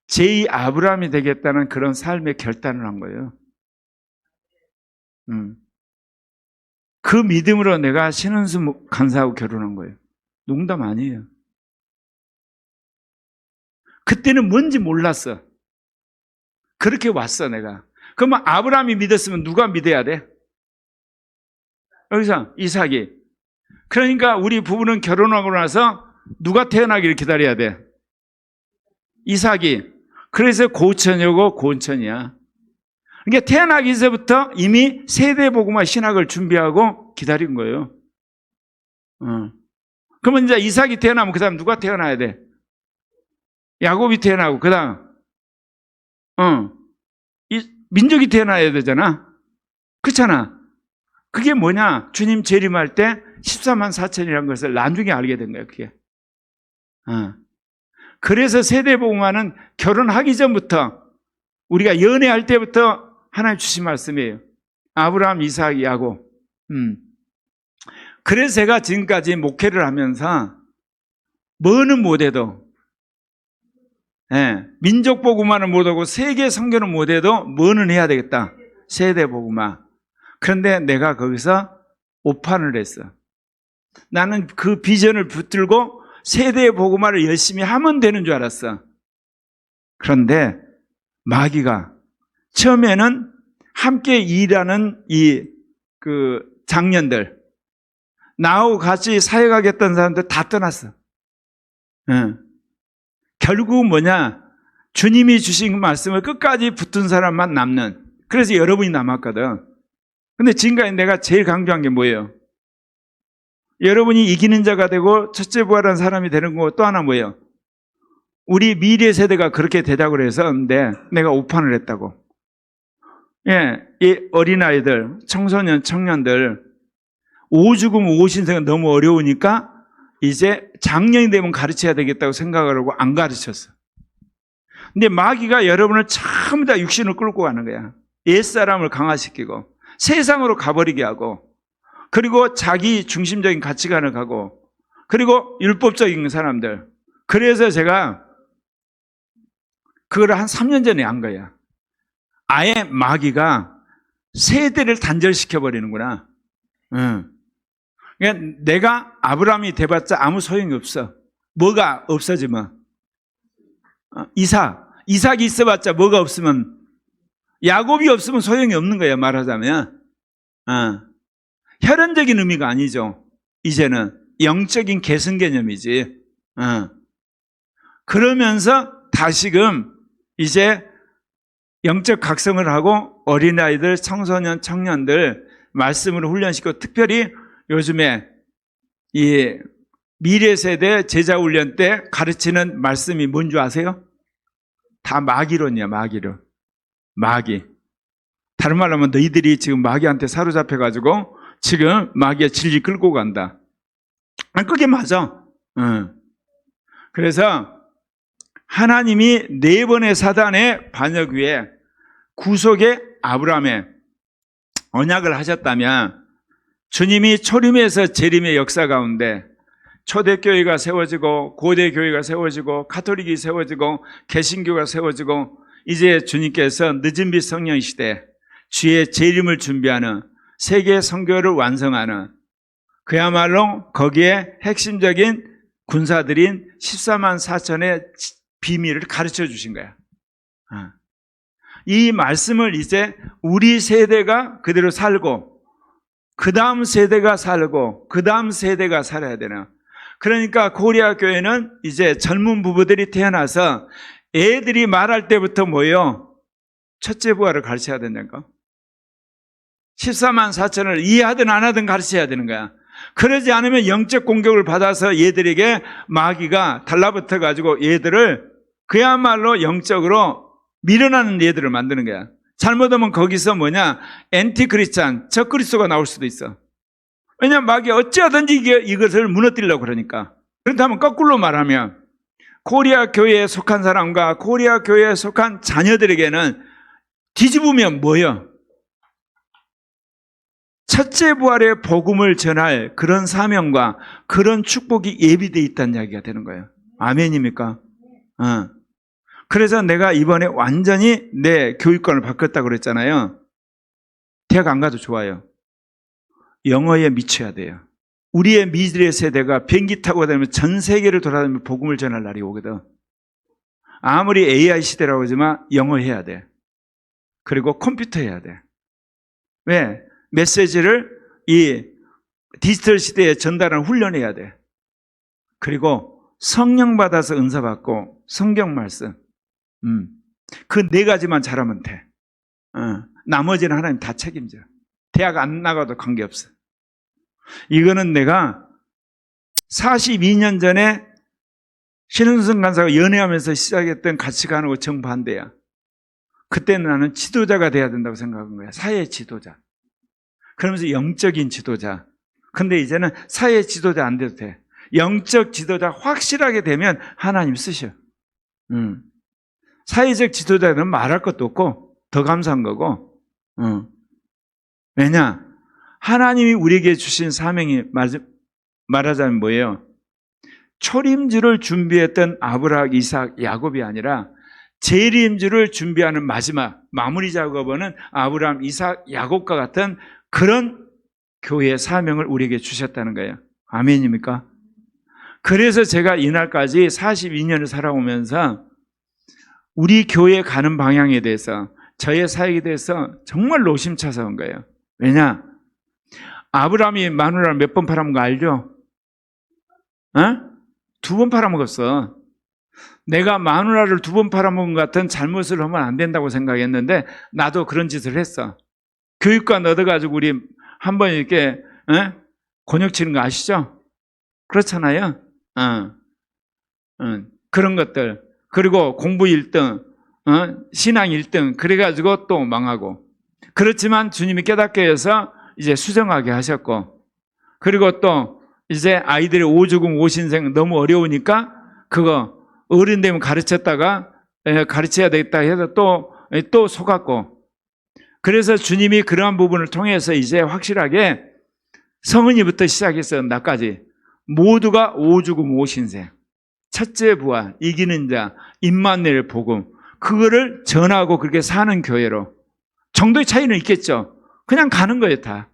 제2 아브라함이 되겠다는 그런 삶의 결단을 한 거예요. 그 믿음으로 내가 신은수 간사하고 결혼한 거예요. 농담 아니에요. 그때는 뭔지 몰랐어. 그렇게 왔어 내가. 그러면 아브라함이 믿었으면 누가 믿어야 돼? 여기서 이삭이. 그러니까 우리 부부는 결혼하고 나서 누가 태어나기를 기다려야 돼? 이삭이. 그래서 고천이고 고은천이야. 그러니까 태어나기 전부터 이미 세대복음화 신학을 준비하고 기다린 거예요. 그러면 이제 이삭이 태어나면 그 다음 누가 태어나야 돼? 야곱이 태어나고 그 다음 민족이 태어나야 되잖아. 그렇잖아. 그게 뭐냐? 주님 재림할 때 14만 4천이라는 것을 나중에 알게 된 거예요. 그게. 그래서 세대복음화는 결혼하기 전부터 우리가 연애할 때부터 하나님 주신 말씀이에요. 아브라함, 이삭, 야곱. 그래서 제가 지금까지 목회를 하면서 뭐는 못해도 민족복음화는 못하고 세계 선교는 못해도 뭐는 해야 되겠다. 세대복음화. 그런데 내가 거기서 오판을 했어. 나는 그 비전을 붙들고 세대복음화를 열심히 하면 되는 줄 알았어. 그런데 마귀가 처음에는 함께 일하는 장년들, 나하고 같이 사역하겠다는 사람들 다 떠났어. 결국 뭐냐? 주님이 주신 말씀을 끝까지 붙은 사람만 남는. 그래서 여러분이 남았거든. 근데 지금까지 내가 제일 강조한 게 뭐예요? 여러분이 이기는 자가 되고 첫째 부활한 사람이 되는 거 또 하나 뭐예요? 우리 미래 세대가 그렇게 되자고 했었는데 내가 오판을 했다고. 이 어린아이들, 청소년, 청년들 오죽음 오신생은 너무 어려우니까 이제 장년이 되면 가르쳐야 되겠다고 생각을 하고 안 가르쳤어. 근데 마귀가 여러분을 전부 다 육신을 끌고 가는 거야. 옛사람을 강화시키고 세상으로 가버리게 하고 그리고 자기 중심적인 가치관을 가고 그리고 율법적인 사람들. 그래서 제가 그걸 한 3년 전에 한 거야. 아예 마귀가 세대를 단절시켜버리는구나. 그러니까 내가 아브라함이 돼봤자 아무 소용이 없어. 뭐가 없어지면 이삭이 있어봤자 뭐가 없으면 야곱이 없으면 소용이 없는 거예요. 말하자면 혈연적인 의미가 아니죠. 이제는 영적인 계승 개념이지. 그러면서 다시금 이제 영적 각성을 하고 어린아이들, 청소년, 청년들 말씀으로 훈련시키고 특별히 요즘에 이 미래 세대 제자 훈련 때 가르치는 말씀이 뭔지 아세요? 다 마귀론이야, 마귀론. 마귀. 다른 말로 하면 너희들이 지금 마귀한테 사로잡혀가지고 지금 마귀의 진리 끌고 간다. 그게 맞아. 그래서 하나님이 4번의 사단의 반역 위에 구속의 아브라함의 언약을 하셨다면 주님이 초림에서 재림의 역사 가운데 초대교회가 세워지고 고대교회가 세워지고 가톨릭이 세워지고 개신교가 세워지고 이제 주님께서 늦은 빛 성령 시대 주의 재림을 준비하는 세계 선교를 완성하는 그야말로 거기에 핵심적인 군사들인 14만 4천의 비밀을 가르쳐 주신 거야. 이 말씀을 이제 우리 세대가 그대로 살고 그 다음 세대가 살고 그 다음 세대가 살아야 되는. 그러니까 코리아 교회는 이제 젊은 부부들이 태어나서 애들이 말할 때부터 뭐예요? 첫째 부활을 가르쳐야 된다니까. 14만 4천을 이해하든 안 하든 가르쳐야 되는 거야. 그러지 않으면 영적 공격을 받아서 얘들에게 마귀가 달라붙어 가지고 얘들을 그야말로 영적으로 밀어나는 얘들을 만드는 거야. 잘못하면 거기서 뭐냐, 엔티크리스찬, 적그리스도가 나올 수도 있어. 왜냐하면 마귀가 어찌하든지 이것을 무너뜨리려고 그러니까. 그렇다면 거꾸로 말하면 코리아 교회에 속한 사람과 코리아 교회에 속한 자녀들에게는 뒤집으면 뭐예요? 첫째 부활의 복음을 전할 그런 사명과 그런 축복이 예비되어 있다는 이야기가 되는 거예요. 아멘입니까? 그래서 내가 이번에 완전히 내 교육관을 바꿨다고 그랬잖아요. 대학 안 가도 좋아요. 영어에 미쳐야 돼요. 우리의 미래의 세대가 비행기 타고 다니면 전 세계를 돌아다니며 복음을 전할 날이 오거든. 아무리 AI 시대라고 하지만 영어 해야 돼. 그리고 컴퓨터 해야 돼. 왜? 메시지를 이 디지털 시대에 전달하는 훈련해야 돼. 그리고 성령 받아서 은사 받고 성경 말씀. 그 네 가지만 잘하면 돼. 나머지는 하나님 다 책임져. 대학 안 나가도 관계없어. 이거는 내가 42년 전에 신은승 간사가 연애하면서 시작했던 가치관하고 정반대야. 그때는 나는 지도자가 돼야 된다고 생각한 거야. 사회 지도자. 그러면서 영적인 지도자. 근데 이제는 사회 지도자 안 돼도 돼. 영적 지도자 확실하게 되면 하나님 쓰셔. 사회적 지도자는 말할 것도 없고 더 감사한 거고. 왜냐? 하나님이 우리에게 주신 사명이 말하자면 뭐예요? 초림주를 준비했던 아브라함, 이삭, 야곱이 아니라 재림주를 준비하는 마지막 마무리 작업은 아브라함, 이삭, 야곱과 같은 그런 교회의 사명을 우리에게 주셨다는 거예요. 아멘입니까? 그래서 제가 이날까지 42년을 살아오면서 우리 교회 가는 방향에 대해서 저의 사역에 대해서 정말 노심차서한 거예요. 왜냐? 아브라함이 마누라를 몇 번 팔아먹은 거 알죠? 2번 팔아먹었어. 내가 마누라를 2번 팔아먹은 것 같은 잘못을 하면 안 된다고 생각했는데 나도 그런 짓을 했어. 교육관 얻어가지고 우리 한번 이렇게 곤욕 치는 거 아시죠? 그렇잖아요. 그런 것들. 그리고 공부 1등, 신앙 1등 그래가지고 또 망하고. 그렇지만 주님이 깨닫게 해서 이제 수정하게 하셨고, 그리고 또 이제 아이들의 오죽음 오신생 너무 어려우니까 그거 어른 되면 가르쳤다가 가르쳐야 되겠다 해서 또 속았고, 그래서 주님이 그러한 부분을 통해서 이제 확실하게 성은이부터 시작해서 나까지 모두가 오죽음 오신생, 첫째 부활, 이기는 자, 임마누엘 복음, 그거를 전하고 그렇게 사는 교회로. 정도의 차이는 있겠죠. 그냥 가는 거예요, 다.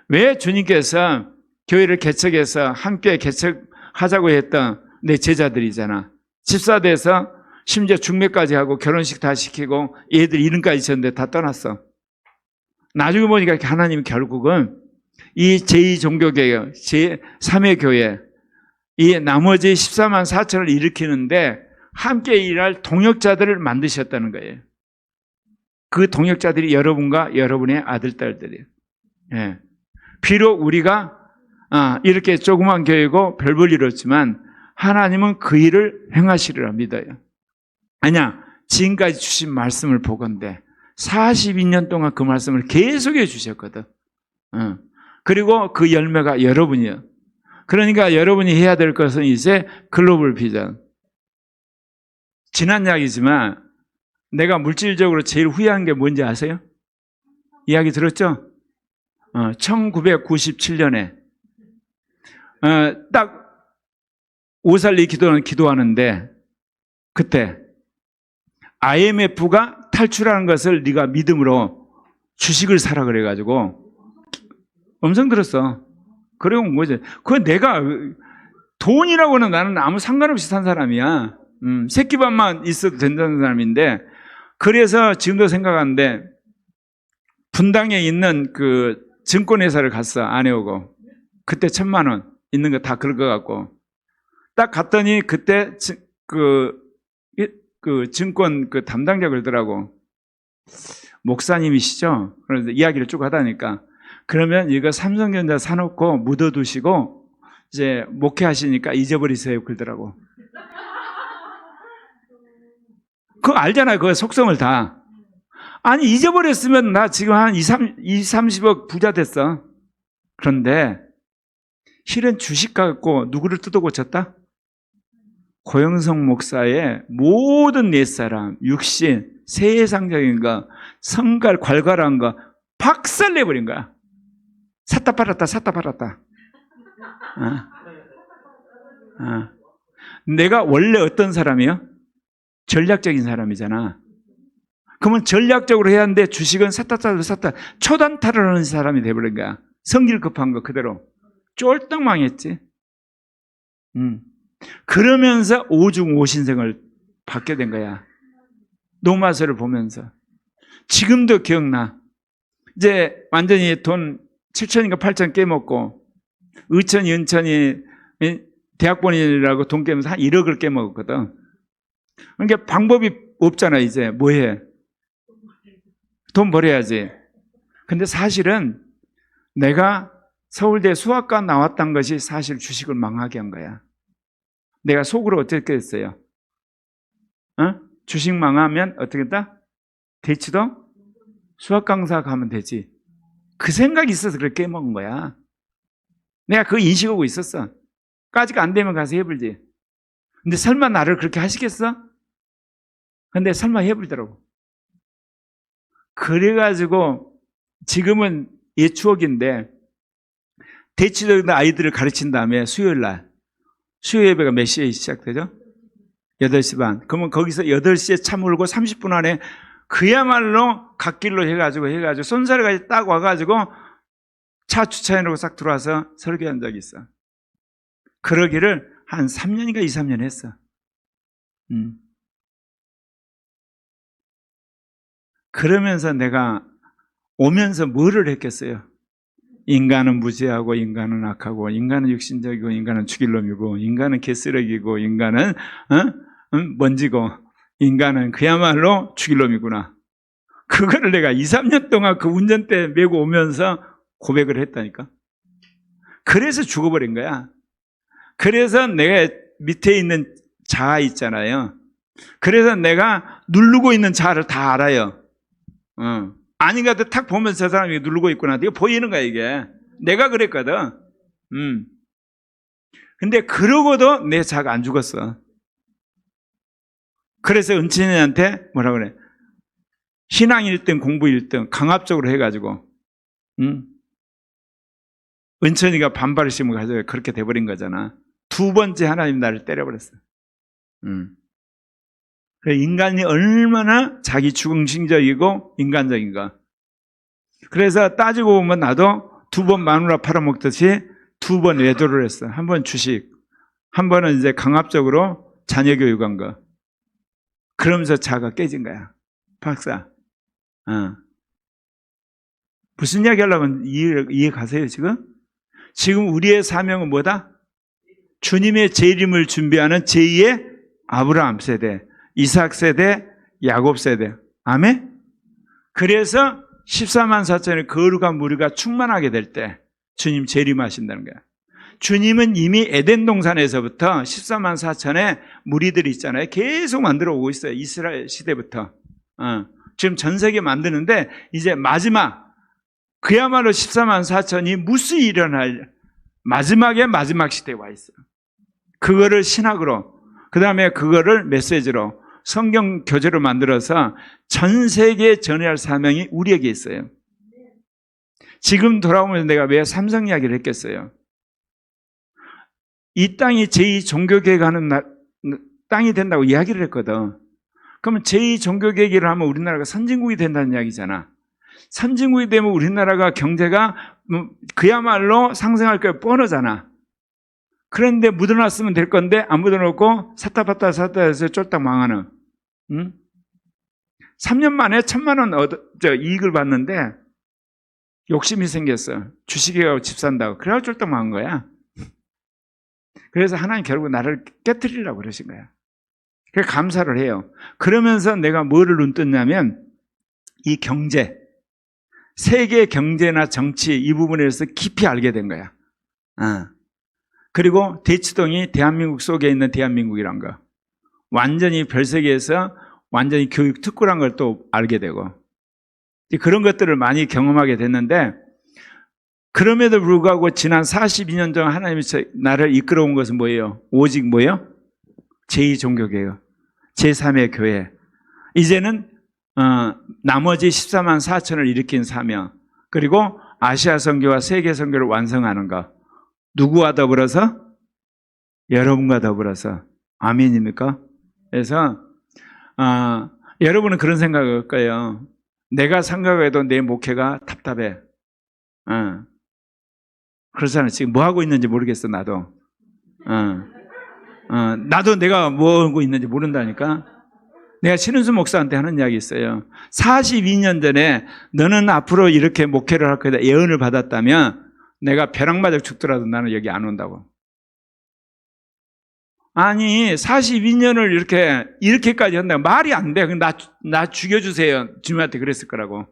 왜 주님께서 교회를 개척해서 함께 개척하자고 했던 내 제자들이잖아. 집사돼서 심지어 중매까지 하고 결혼식 다 시키고 얘들 이름까지 있었는데 다 떠났어. 나중에 보니까 하나님이 결국은 이 제2종교개혁, 제3회 교회, 이 나머지 14만 4천을 일으키는데 함께 일할 동역자들을 만드셨다는 거예요. 그 동역자들이 여러분과 여러분의 아들, 딸들이에요. 예. 비록 우리가 이렇게 조그만 교회고 별 볼 일 없지만 하나님은 그 일을 행하시리라 믿어요. 아니야, 지금까지 주신 말씀을 보건대 42년 동안 그 말씀을 계속해 주셨거든. 그리고 그 열매가 여러분이에요. 그러니까 여러분이 해야 될 것은 이제 글로벌 비전. 지난 이야기지만 내가 물질적으로 제일 후회한 게 뭔지 아세요? 이야기 들었죠? 1997년에 딱 오살리 기도는 기도하는데 그때 IMF가 탈출하는 것을 네가 믿음으로 주식을 사라 그래가지고 엄청 들었어. 그리고 뭐지? 그건 내가 돈이라고는 나는 아무 상관없이 산 사람이야. 새끼밥만 있어도 된다는 사람인데, 그래서 지금도 생각하는데 분당에 있는 그 증권회사를 갔어. 안 해오고 그때 1,000만 원 있는 거 다 긁어갖고 딱 갔더니 그때 그 증권 그 담당자 그러더라고. 목사님이시죠? 그래서 이야기를 쭉 하다니까, 그러면 이거 삼성전자 사놓고 묻어두시고 이제 목회하시니까 잊어버리세요 그러더라고. 그거 알잖아요. 그 속성을 다. 아니, 잊어버렸으면 나 지금 한 30억 부자 됐어. 그런데 실은 주식 갖고 누구를 뜯어 고쳤다? 고영성 목사의 모든 옛사람, 육신, 세상적인 거, 성갈, 괄괄한 거 박살내버린 거야. 샀다 팔았다, 샀다 팔았다. 내가 원래 어떤 사람이요? 전략적인 사람이잖아. 그러면 전략적으로 해야 하는데 주식은 샀다 초단타를 하는 사람이 돼버린 거야. 성질 급한 거 그대로. 쫄딱 망했지. 그러면서 오중오신생을 받게 된 거야. 노마서를 보면서. 지금도 기억나. 이제 완전히 돈 7천인가 8천 깨먹고 의천이 은천이 대학본인이라고 돈 깨면서 한 1억을 깨먹었거든. 그러니까 방법이 없잖아. 이제 뭐해? 돈 벌어야지. 근데 사실은 내가 서울대 수학과 나왔던 것이 사실 주식을 망하게 한 거야. 내가 속으로 어떻게 했어요? 주식 망하면 어떻게 했다? 대치동 수학 강사 가면 되지. 그 생각이 있어서 그렇게 깨먹은 거야. 내가 그거 인식하고 있었어. 까지가 안 되면 가서 해불지. 근데 설마 나를 그렇게 하시겠어? 근데 설마 해불더라고. 그래가지고 지금은 옛 추억인데 대치동 아이들을 가르친 다음에 수요일날 수요 예배가 몇 시에 시작되죠? 8시 반. 그러면 거기서 8시에 차 몰고 30분 안에 그야말로 갓길로 해가지고 손사래까지 딱 와가지고 차 주차해놓고 싹 들어와서 설교한 적이 있어. 그러기를 한 3년인가 2, 3년 했어. 그러면서 내가 오면서 뭐를 했겠어요? 인간은 무지하고 인간은 악하고 인간은 육신적이고 인간은 죽일 놈이고 인간은 개쓰레기고 인간은 먼지고 인간은 그야말로 죽일 놈이구나. 그거를 내가 2, 3년 동안 그 운전대 메고 오면서 고백을 했다니까. 그래서 죽어버린 거야. 그래서 내가 밑에 있는 자아 있잖아요. 그래서 내가 누르고 있는 자아를 다 알아요. 아닌가 탁 보면서 저 사람이 누르고 있구나. 이거 보이는 거야, 이게. 내가 그랬거든. 근데 그러고도 내 자가 안 죽었어. 그래서 은진이한테 뭐라 그래? 신앙 1등, 공부 1등, 강압적으로 해가지고, 은천이가 반발을 심고 가지고 그렇게 돼버린 거잖아. 두 번째 하나님 나를 때려버렸어. 인간이 얼마나 자기 중심적이고 인간적인가. 그래서 따지고 보면 나도 2번 마누라 팔아먹듯이 2번 외도를 했어. 한 번 주식, 한 번은 이제 강압적으로 자녀 교육한 거. 그러면서 자가 깨진 거야. 박사. 무슨 이야기 하려고 이해 가세요, 지금? 지금 우리의 사명은 뭐다? 주님의 재림을 준비하는 제2의 아브라함 세대, 이삭 세대, 야곱 세대. 아멘? 그래서 14만 4천의 거룩한 무리가 충만하게 될 때 주님 재림하신다는 거야. 주님은 이미 에덴 동산에서부터 14만 4천의 무리들이 있잖아요. 계속 만들어 오고 있어요. 이스라엘 시대부터. 지금 전 세계 만드는데 이제 마지막 그야말로 14만 4천이 무수히 일어날 마지막의 마지막 시대에 와 있어요. 그거를 신학으로, 그 다음에 그거를 메시지로, 성경 교재로 만들어서 전 세계에 전해할 사명이 우리에게 있어요. 지금 돌아오면서 내가 왜 삼성 이야기를 했겠어요? 이 땅이 제2 종교개혁하는 땅이 된다고 이야기를 했거든. 그러면 제2 종교개혁을 하면 우리나라가 선진국이 된다는 이야기잖아. 선진국이 되면 우리나라가 경제가 그야말로 상승할 게 뻔하잖아. 그런데 묻어놨으면 될 건데 안 묻어놓고 샀다 봤다 해서 쫄딱 망하는. 3년 만에 1,000만 원 이익을 받는데 욕심이 생겼어. 주식에 집 산다고. 그래가지고 쫄딱 망한 거야. 그래서 하나님 결국 나를 깨트리려고 그러신 거야. 그래서 감사를 해요. 그러면서 내가 뭐를 눈떴냐면 이 경제, 세계 경제나 정치 이 부분에서 깊이 알게 된 거야. 그리고 대치동이 대한민국 속에 있는 대한민국이란 거. 완전히 별세계에서 완전히 교육 특구란 걸 또 알게 되고 그런 것들을 많이 경험하게 됐는데 그럼에도 불구하고 지난 42년 동안 하나님이 나를 이끌어온 것은 뭐예요? 오직 뭐예요? 제2종교개혁, 제3의 교회. 이제는 나머지 14만 4천을 일으킨 사명, 그리고 아시아 선교와 세계 선교를 완성하는 것. 누구와 더불어서? 여러분과 더불어서. 아멘입니까? 그래서 여러분은 그런 생각을 할 거예요. 내가 생각해도 내 목회가 답답해. 그렇잖아. 지금 뭐 하고 있는지 모르겠어, 나도. 나도 내가 뭐 하고 있는지 모른다니까. 내가 신은수 목사한테 하는 이야기 있어요. 42년 전에 너는 앞으로 이렇게 목회를 할 거다 예언을 받았다면 내가 벼락 맞아 죽더라도 나는 여기 안 온다고. 아니 42년을 이렇게까지 한다 말이 안 돼. 나 죽여주세요. 주님한테 그랬을 거라고.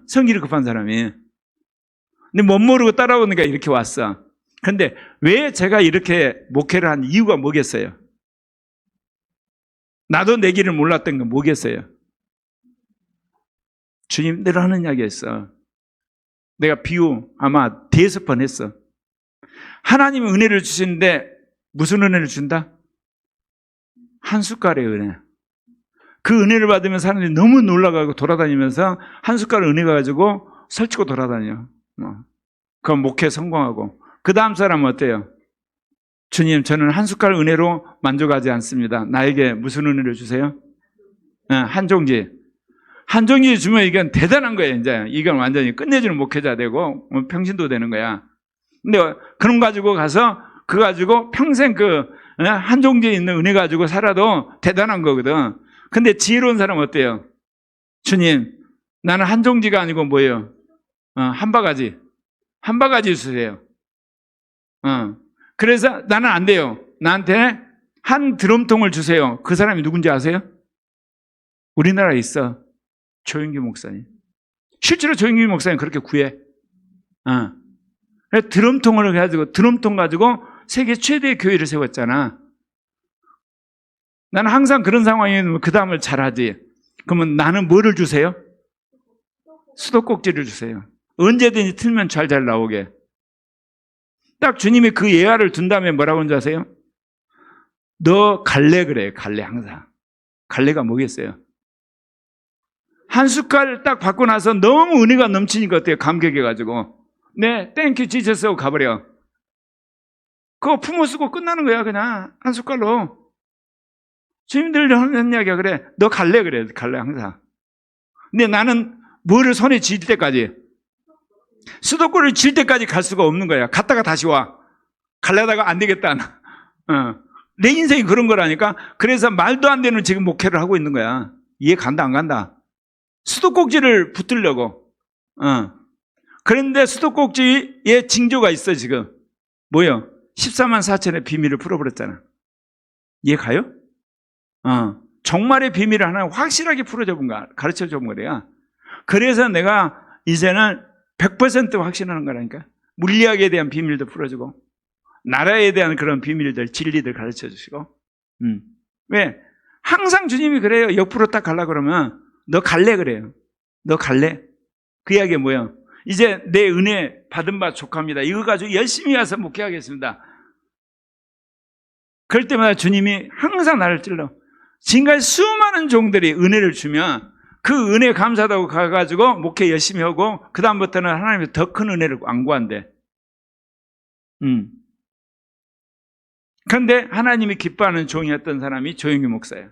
성질이 급한 사람이. 근데 못 모르고 따라오니까 이렇게 왔어. 근데 왜 제가 이렇게 목회를 한 이유가 뭐겠어요? 나도 내 길을 몰랐던 건 뭐겠어요? 주님대로 하는 이야기였어. 내가 비유 아마 대여섯 번 했어. 하나님이 은혜를 주시는데 무슨 은혜를 준다? 한 숟갈의 은혜. 그 은혜를 받으면 사람들이 너무 놀라가고 돌아다니면서 한 숟갈 은혜 가지고 설치고 돌아다녀. 그 목회 성공하고. 그 다음 사람은 어때요? 주님, 저는 한 숟갈 은혜로 만족하지 않습니다. 나에게 무슨 은혜를 주세요? 한 종지. 한 종지 주면 이건 대단한 거예요, 이제. 이건 완전히 끝내주는 목회자 되고, 평신도 되는 거야. 근데 그런 거 가지고 가서, 그거 가지고 평생 한 종지에 있는 은혜 가지고 살아도 대단한 거거든. 근데 지혜로운 사람은 어때요? 주님, 나는 한 종지가 아니고 뭐예요? 한 바가지. 한 바가지 주세요. 그래서 나는 안 돼요. 나한테 한 드럼통을 주세요. 그 사람이 누군지 아세요? 우리나라에 있어. 조영기 목사님. 실제로 조영기 목사님 그렇게 구해. 드럼통을 가지고, 드럼통 가지고 세계 최대의 교회를 세웠잖아. 나는 항상 그런 상황이면 그 다음을 잘하지. 그러면 나는 뭐를 주세요? 수도꼭지를 주세요. 언제든지 틀면 잘 나오게. 딱 주님이 그 예화를 둔 다음에 뭐라고 하는지 아세요? 너 갈래 그래. 갈래 항상. 갈래가 뭐겠어요? 한 숟갈 딱 받고 나서 너무 은혜가 넘치니까 어때요? 감격해가지고. 네, 땡큐 지저스 하고 가버려. 그거 품어 쓰고 끝나는 거야 그냥. 한 숟갈로. 주님들 하는 이야기야. 그래. 너 갈래 그래. 갈래 항상. 근데 나는 뭐를 손에 쥘 때까지, 수도권을 쥘 때까지 갈 수가 없는 거야. 갔다가 다시 와. 갈래다가 안 되겠다. 내 인생이 그런 거라니까. 그래서 말도 안 되는 지금 목회를 하고 있는 거야. 이해 간다 안 간다? 수도꼭지를 붙들려고. 그런데 수도꼭지에 징조가 있어 지금. 뭐요? 14만 4천의 비밀을 풀어버렸잖아. 이해 가요? 종말의 비밀을 하나 확실하게 가르쳐 준 거래요. 그래서 내가 이제는 100% 확신하는 거라니까. 물리학에 대한 비밀도 풀어주고, 나라에 대한 그런 비밀들, 진리들 가르쳐 주시고. 왜? 항상 주님이 그래요. 옆으로 딱 가려고 그러면, 너 갈래? 그래요. 너 갈래? 그 이야기가 뭐예요? 이제 내 은혜 받은 바 족합니다. 이거 가지고 열심히 와서 목회하겠습니다. 그럴 때마다 주님이 항상 나를 찔러. 지금까지 수많은 종들이 은혜를 주면 그 은혜 감사하다고 가가지고 목회 열심히 하고 그 다음부터는 하나님의 더 큰 은혜를 안 구한대. 그런데 하나님이 기뻐하는 종이었던 사람이 조영기 목사예요.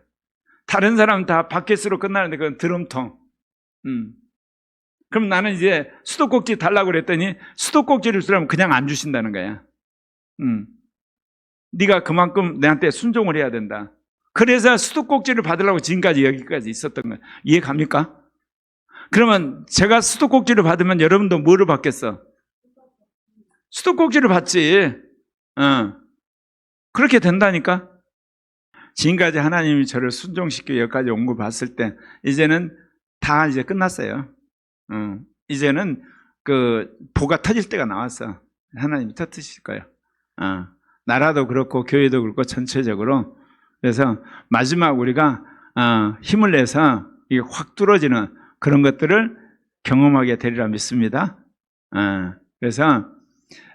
다른 사람은 다 바켓으로 끝나는데 그건 드럼통. 그럼 나는 이제 수도꼭지 달라고 그랬더니 수도꼭지를 주라면 그냥 안 주신다는 거야. 네가 그만큼 내한테 순종을 해야 된다. 그래서 수도꼭지를 받으려고 지금까지 여기까지 있었던 거예요. 이해 갑니까? 그러면 제가 수도꼭지를 받으면 여러분도 뭐를 받겠어? 수도꼭지를 받지. 그렇게 된다니까. 지금까지 하나님이 저를 순종시켜 여기까지 온 걸 봤을 때 이제는 다 이제 끝났어요. 이제는 그 보가 터질 때가 나왔어. 하나님이 터뜨리실 거예요. 나라도 그렇고 교회도 그렇고 전체적으로. 그래서 마지막 우리가 힘을 내서 이게 확 뚫어지는 그런 것들을 경험하게 되리라 믿습니다. 그래서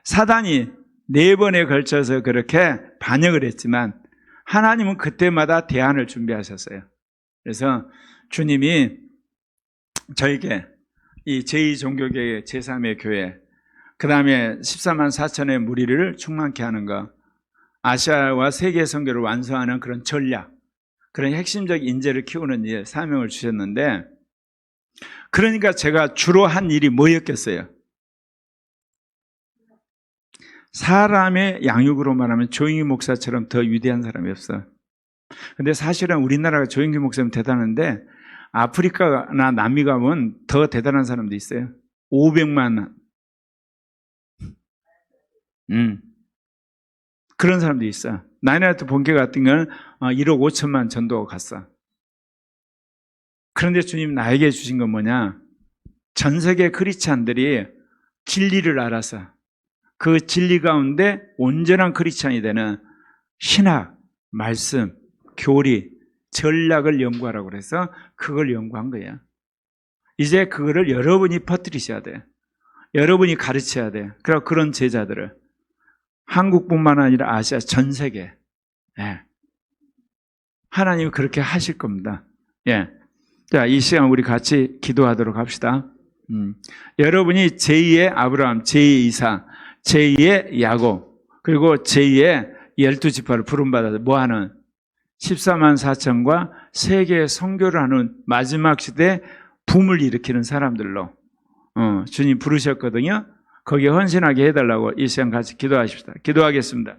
사단이 4번에 걸쳐서 그렇게 반역을 했지만 하나님은 그때마다 대안을 준비하셨어요. 그래서 주님이 저에게 이 제2종교계의 제3의 교회, 그 다음에 14만 4천의 무리를 충만케 하는 것, 아시아와 세계 선교를 완성하는 그런 전략, 그런 핵심적 인재를 키우는 일, 사명을 주셨는데, 그러니까 제가 주로 한 일이 뭐였겠어요? 사람의 양육으로 말하면 조영기 목사처럼 더 위대한 사람이 없어. 근데 사실은 우리나라가 조영기 목사님 대단한데 아프리카나 남미 가면 더 대단한 사람도 있어요. 500만 그런 사람도 있어. 나이나트 본교 같은 건 1억 5천만 전도 갔어. 그런데 주님 나에게 주신 건 뭐냐? 전 세계 크리스찬들이 진리를 알아서 그 진리 가운데 온전한 크리스찬이 되는 신학, 말씀, 교리, 전략을 연구하라고 그래서 그걸 연구한 거예요. 이제 그거를 여러분이 퍼뜨리셔야 돼. 여러분이 가르쳐야 돼. 그런 제자들을. 한국뿐만 아니라 아시아 전 세계. 예. 하나님이 그렇게 하실 겁니다. 예. 자, 이 시간 우리 같이 기도하도록 합시다. 여러분이 제2의 아브라함, 제2의 이삭, 제2의 야곱, 그리고 제2의 12지파를 부름받아서 뭐하는 14만 4천과 세계의 선교를 하는 마지막 시대 붐을 일으키는 사람들로 주님 부르셨거든요. 거기에 헌신하게 해달라고 이 시간 같이 기도하십시다. 기도하겠습니다.